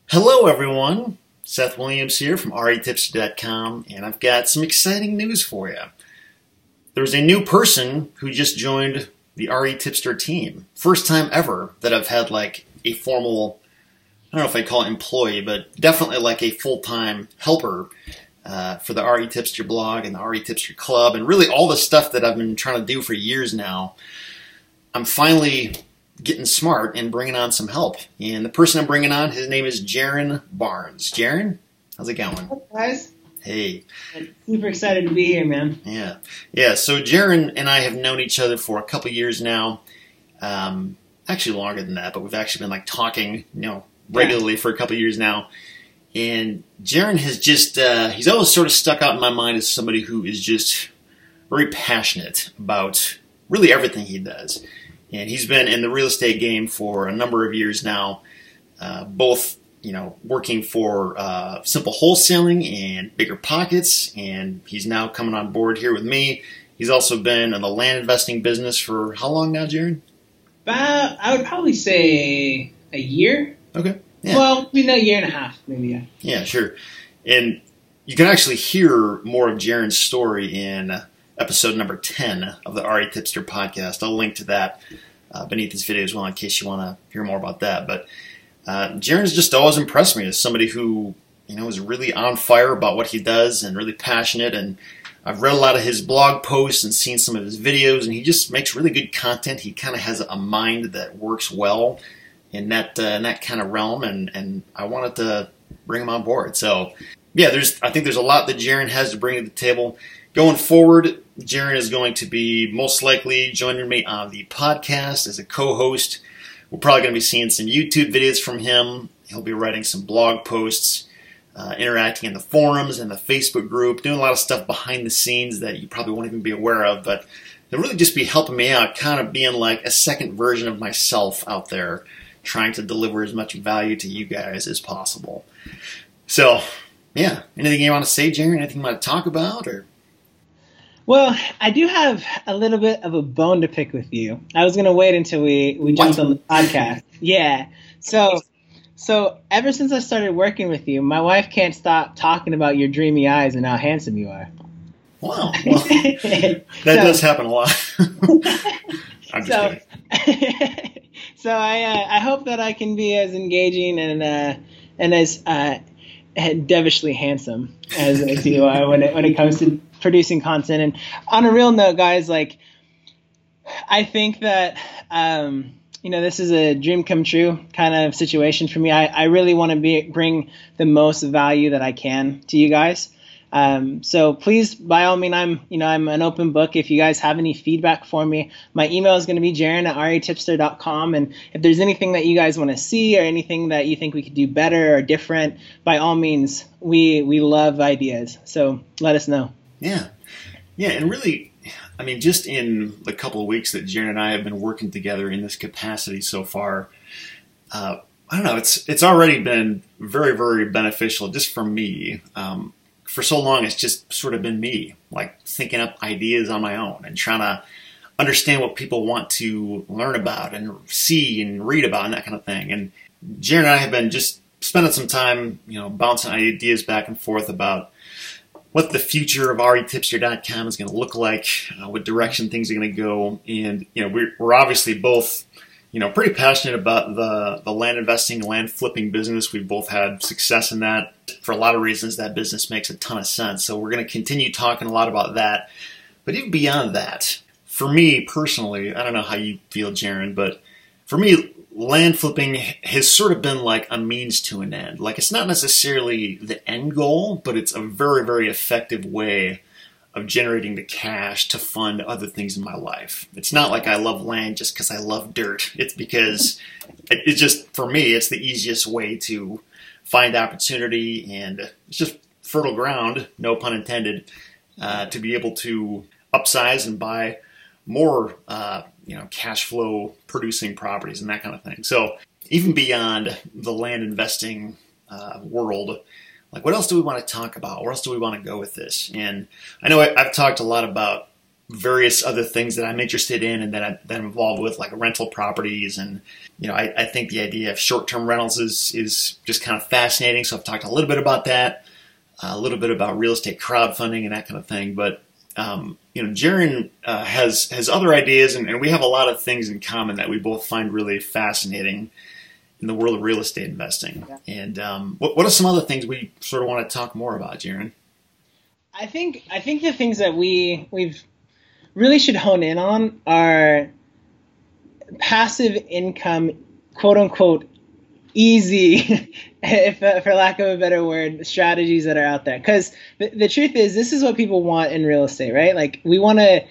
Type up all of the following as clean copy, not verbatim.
Hello everyone, Seth Williams here from REtipster.com, and I've got some exciting news for you. There's a new person who just joined the REtipster team. First time ever that I've had like a formal, I don't know if I call it employee, but definitely like a full-time helper for the REtipster blog and the REtipster club, and really all the stuff that I've been trying to do for years now. I'm finally getting smart and bringing on some help. And the person I'm bringing on, his name is Jaren Barnes. Jaren, how's it going? Hey guys. Hey. I'm super excited to be here, man. Yeah. So Jaren and I have known each other for a couple years now. Actually longer than that, but we've actually been like talking, regularly for a couple years now. And Jaren has just, he's always sort of stuck out in my mind as somebody who is just very passionate about really everything he does. And he's been in the real estate game for a number of years now, both, working for Simple Wholesaling and BiggerPockets, and he's now coming on board here with me. He's also been in the land investing business for how long now, Jaren? I would probably say a year. Okay. Yeah. Well, a year and a half, maybe, yeah. Yeah, sure. And you can actually hear more of Jaren's story in episode number 10 of the REtipster podcast. I'll link to that beneath this video as well in case you want to hear more about that. But Jaren's just always impressed me as somebody who, is really on fire about what he does and really passionate. And I've read a lot of his blog posts and seen some of his videos, and he just makes really good content. He kind of has a mind that works well in that kind of realm, and I wanted to bring him on board. So, yeah, I think there's a lot that Jaren has to bring to the table. Going forward, Jaren is going to be most likely joining me on the podcast as a co-host. We're probably going to be seeing some YouTube videos from him. He'll be writing some blog posts, interacting in the forums and the Facebook group, doing a lot of stuff behind the scenes that you probably won't even be aware of, but he'll really just be helping me out, kind of being like a second version of myself out there, trying to deliver as much value to you guys as possible. So, yeah, anything you want to say, Jaren? Anything you want to talk about? Or? Well, I do have a little bit of a bone to pick with you. I was going to wait until we jumped on the podcast. Yeah. So ever since I started working with you, my wife can't stop talking about your dreamy eyes and how handsome you are. Wow. Well, that does happen a lot. I'm just kidding. So I hope that I can be as engaging and as devilishly handsome as you are when it comes to producing content. And on a real note, guys, I think that this is a dream come true kind of situation for me. I really want to bring the most value that I can to you guys. So please, by all means, I'm an open book. If you guys have any feedback for me, my email is going to be jaren@retipster.com. And if there's anything that you guys want to see or anything that you think we could do better or different, by all means, we love ideas. So let us know. Yeah. And really, just in the couple of weeks that Jaren and I have been working together in this capacity so far, I don't know, it's already been very, very beneficial just for me. For so long, it's just sort of been me, like thinking up ideas on my own and trying to understand what people want to learn about and see and read about and that kind of thing. And Jaren and I have been just spending some time, bouncing ideas back and forth about what the future of REtipster.com is going to look like, what direction things are going to go. And, we're obviously both, pretty passionate about the land investing, land flipping business. We've both had success in that. For a lot of reasons, that business makes a ton of sense. So we're going to continue talking a lot about that. But even beyond that, for me personally, I don't know how you feel, Jaren, but for me, land flipping has sort of been like a means to an end. Like, it's not necessarily the end goal, but it's a very, very effective way of generating the cash to fund other things in my life. It's not like I love land just because I love dirt. It's because it's just, for me, it's the easiest way to find opportunity, and it's just fertile ground, no pun intended, to be able to upsize and buy more cash flow producing properties and that kind of thing. So even beyond the land investing world, like, what else do we want to talk about? Where else do we want to go with this? And I know I've talked a lot about various other things that I'm interested in and that I'm involved with, like rental properties. And, I think the idea of short-term rentals is just kind of fascinating. So I've talked a little bit about that, a little bit about real estate crowdfunding and that kind of thing. But, Jaren has other ideas, and we have a lot of things in common that we both find really fascinating in the world of real estate investing. Yeah. And what are some other things we sort of want to talk more about, Jaren? I think the things that we've really should hone in on are passive income, quote unquote, easy, if for lack of a better word, strategies that are out there. Because the truth is, this is what people want in real estate, right? Like, we want to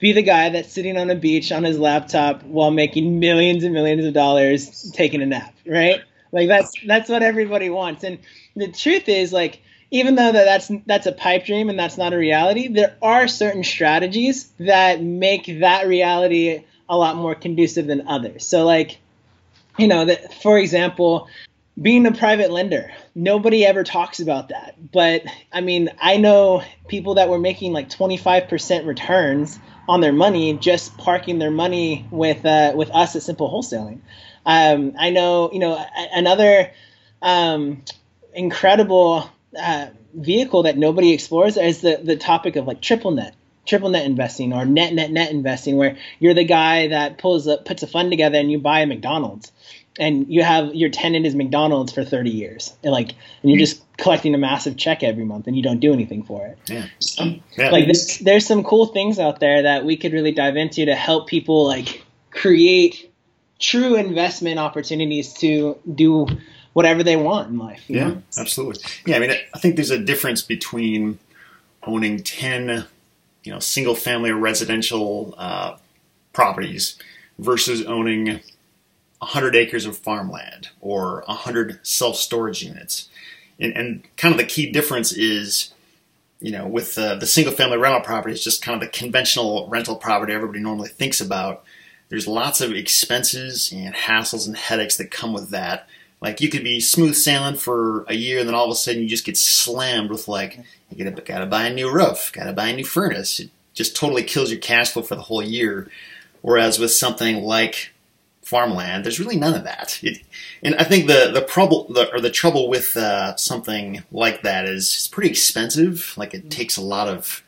be the guy that's sitting on a beach on his laptop while making millions and millions of dollars taking a nap, right? Like, that's what everybody wants. And the truth is, like, even though that's a pipe dream and that's not a reality, there are certain strategies that make that reality a lot more conducive than others. So, like, for example, being a private lender, nobody ever talks about that. But I mean, I know people that were making like 25% returns on their money just parking their money with us at Simple Wholesaling. I know, another incredible vehicle that nobody explores is the topic of like triple net investing or net investing, where you're the guy that puts a fund together and you buy a McDonald's, and you have your tenant is McDonald's for 30 years, and you're just collecting a massive check every month and you don't do anything for it. Yeah. Like, there's some cool things out there that we could really dive into to help people like create true investment opportunities to do whatever they want in life. You know? Absolutely. Yeah, I mean, I think there's a difference between owning 10, single family or residential properties versus owning 100 acres of farmland or 100 self-storage units. And kind of the key difference is, with the single family rental property, it's just kind of the conventional rental property everybody normally thinks about. There's lots of expenses and hassles and headaches that come with that. Like, you could be smooth sailing for a year, and then all of a sudden you just get slammed with, like, you gotta buy a new roof, gotta buy a new furnace. It just totally kills your cash flow for the whole year. Whereas with something like farmland, there's really none of that. And I think the trouble with something like that is it's pretty expensive. Like, it takes a lot of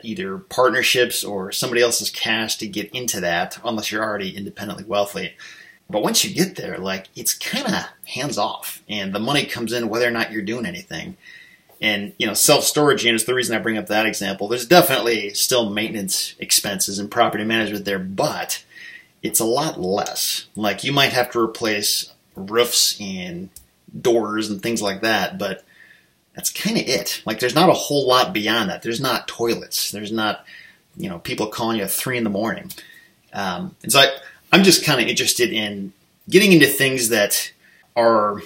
either partnerships or somebody else's cash to get into that, unless you're already independently wealthy. But once you get there, like, it's kind of hands off, and the money comes in whether or not you're doing anything. And, self-storage units, the reason I bring up that example, there's definitely still maintenance expenses and property management there, but it's a lot less. Like, you might have to replace roofs and doors and things like that, but that's kind of it. Like, there's not a whole lot beyond that. There's not toilets. There's not, people calling you at 3 a.m. And so I'm just kind of interested in getting into things that are,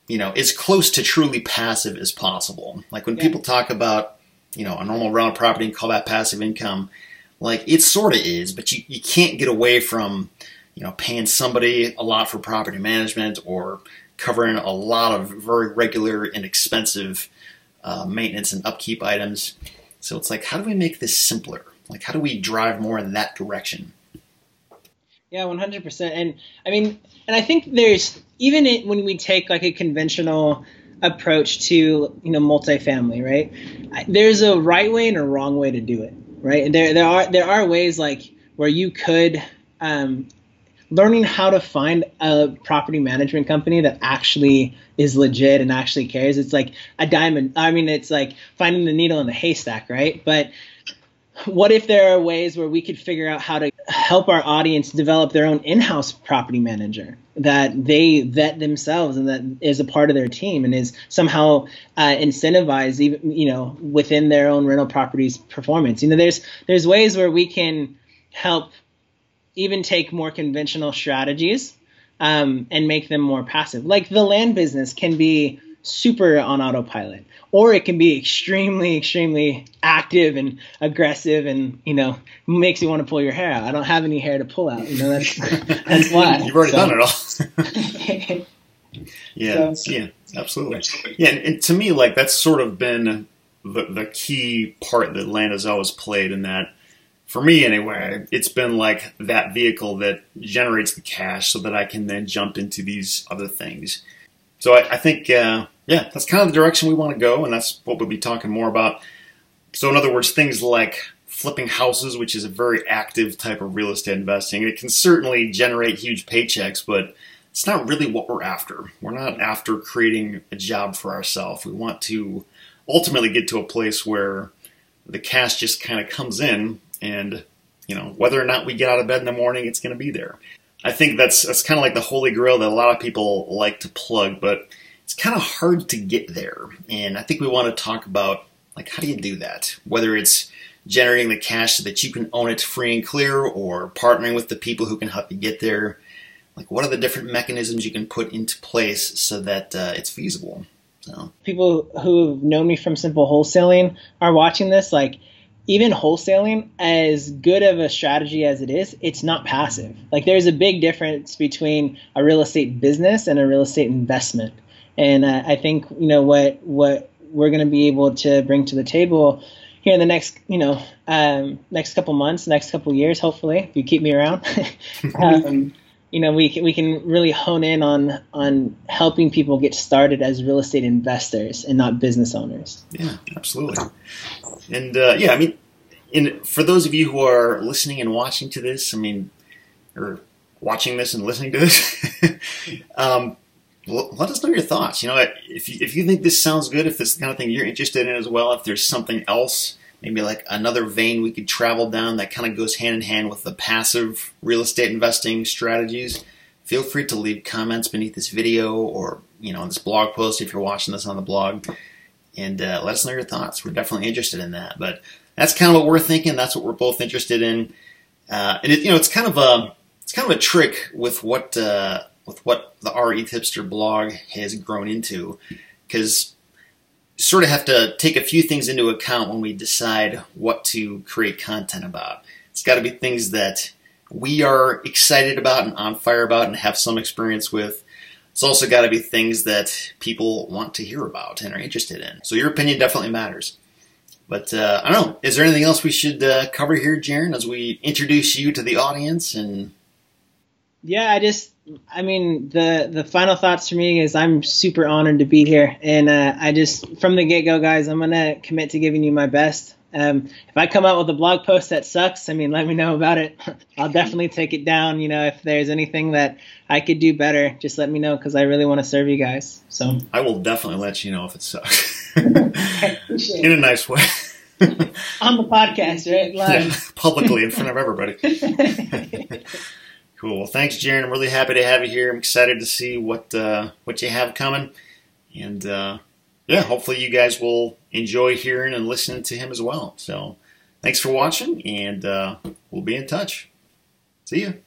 as close to truly passive as possible. Like, when people talk about, a normal rental property and call that passive income, like, it sort of is, but you can't get away from, paying somebody a lot for property management or covering a lot of very regular and expensive maintenance and upkeep items. So it's like, how do we make this simpler? Like, how do we drive more in that direction? Yeah, 100%. And I mean, and I think there's, even when we take like a conventional approach to, multifamily, right? There's a right way and a wrong way to do it, right? And there are ways, like, where you could, learning how to find a property management company that actually is legit and actually cares. It's like a diamond. I mean, it's like finding the needle in the haystack, right? But what if there are ways where we could figure out how to help our audience develop their own in-house property manager that they vet themselves and that is a part of their team and is somehow incentivized, even, within their own rental property's performance? There's ways where we can help even take more conventional strategies and make them more passive. Like, the land business can be super on autopilot, or it can be extremely, extremely active and aggressive and, makes you want to pull your hair out. I don't have any hair to pull out. That's why. You've already done it all. Yeah, absolutely. Yeah, and to me, like, that's sort of been the key part that land has always played in that, for me anyway, it's been like that vehicle that generates the cash so that I can then jump into these other things. So I think, that's kind of the direction we want to go, and that's what we'll be talking more about. So in other words, things like flipping houses, which is a very active type of real estate investing. It can certainly generate huge paychecks, but it's not really what we're after. We're not after creating a job for ourselves. We want to ultimately get to a place where the cash just kind of comes in, and whether or not we get out of bed in the morning, it's going to be there. I think that's kind of like the holy grail that a lot of people like to plug, but it's kind of hard to get there. And I think we want to talk about, like, how do you do that? Whether it's generating the cash so that you can own it free and clear, or partnering with the people who can help you get there. Like, what are the different mechanisms you can put into place so that it's feasible? So people who've known me from Simple Wholesaling are watching this. Like, even wholesaling, as good of a strategy as it is, it's not passive. Like, there's a big difference between a real estate business and a real estate investment. And I think what we're going to be able to bring to the table here in the next next couple months, next couple years, hopefully, if you keep me around. We can really hone in on helping people get started as real estate investors and not business owners. Yeah, absolutely. And for those of you who are listening and watching to this, or watching this and listening to this, let us know your thoughts. If you think this sounds good, if this is the kind of thing you're interested in as well, if there's something else, maybe like another vein we could travel down that kind of goes hand in hand with the passive real estate investing strategies, feel free to leave comments beneath this video or, on this blog post if you're watching this on the blog, and let us know your thoughts. We're definitely interested in that. But that's kind of what we're thinking. That's what we're both interested in. And it's kind of a trick with what the REtipster blog has grown into, because you sort of have to take a few things into account when we decide what to create content about. It's got to be things that we are excited about and on fire about and have some experience with. It's also got to be things that people want to hear about and are interested in. So your opinion definitely matters. But I don't know, is there anything else we should cover here, Jaren, as we introduce you to the audience? And yeah, the final thoughts for me is I'm super honored to be here. And I just, from the get-go, guys, I'm going to commit to giving you my best. If I come out with a blog post that sucks, let me know about it. I'll definitely take it down. If there's anything that I could do better, just let me know, because I really want to serve you guys. So I will definitely let you know if it sucks. In a nice way. On the podcast, right? Live. Yeah, publicly in front of everybody. Cool. Well, thanks, Jaren. I'm really happy to have you here. I'm excited to see what you have coming. And hopefully you guys will enjoy hearing and listening to him as well. So thanks for watching, and we'll be in touch. See you.